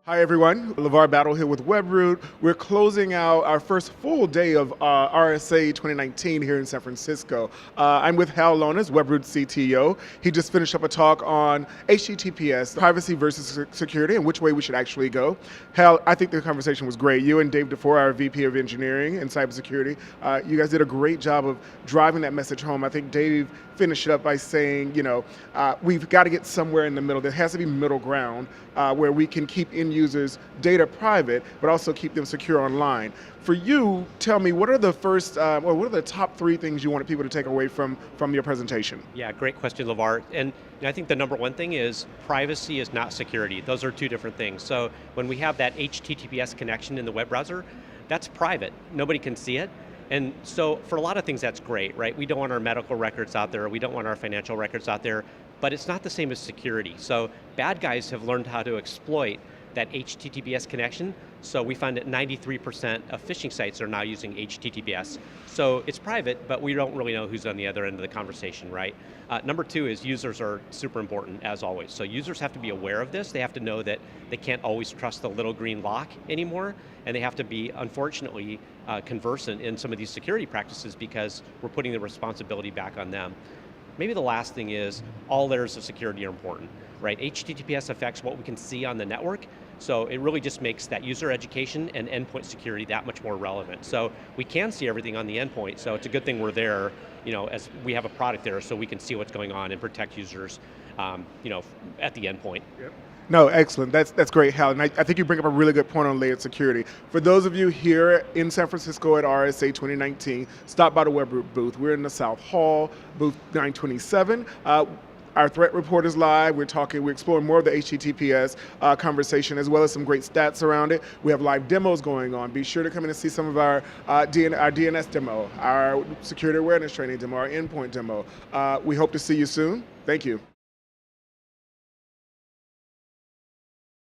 Hi everyone, LeVar Battle here with Webroot. We're closing out our first full day of RSA 2019 here in San Francisco. I'm with Hal Lonas, Webroot CTO. He just finished up a talk on HTTPS, privacy versus security, and which way we should actually go. Hal, I think the conversation was great. You and Dave DeFore, our VP of Engineering and Cybersecurity, you guys did a great job of driving that message home. I think Dave finished it up by saying, we've got to get somewhere in the middle. There has to be middle ground where we can keep end users' data private, but also keep them secure online. For you, tell me, what are the what are the top three things you wanted people to take away from your presentation? Yeah, great question, LeVar. And I think the number one thing is privacy is not security. Those are two different things. So when we have that HTTPS connection in the web browser, that's private. Nobody can see it. And so for a lot of things, that's great, right? We don't want our medical records out there. We don't want our financial records out there. But it's not the same as security. So bad guys have learned how to exploit that HTTPS connection. So we find that 93% of phishing sites are now using HTTPS. So it's private, but we don't really know who's on the other end of the conversation, right? Number two is users are super important, as always. So users have to be aware of this. They have to know that they can't always trust the little green lock anymore, and they have to be, unfortunately, conversant in some of these security practices because we're putting the responsibility back on them. Maybe the last thing is all layers of security are important, right? HTTPS affects what we can see on the network, so it really just makes that user education and endpoint security that much more relevant. So we can see everything on the endpoint, so it's a good thing we're there, as we have a product there so we can see what's going on and protect users, at the endpoint. Yep. No, excellent. That's great, Hal. And I think you bring up a really good point on layered security. For those of you here in San Francisco at RSA 2019, stop by the Webroot booth. We're in the South Hall, booth 927. Our threat report is live. We're exploring more of the HTTPS conversation, as well as some great stats around it. We have live demos going on. Be sure to come in and see some of our DNS demo, our security awareness training demo, our endpoint demo. We hope to see you soon. Thank you.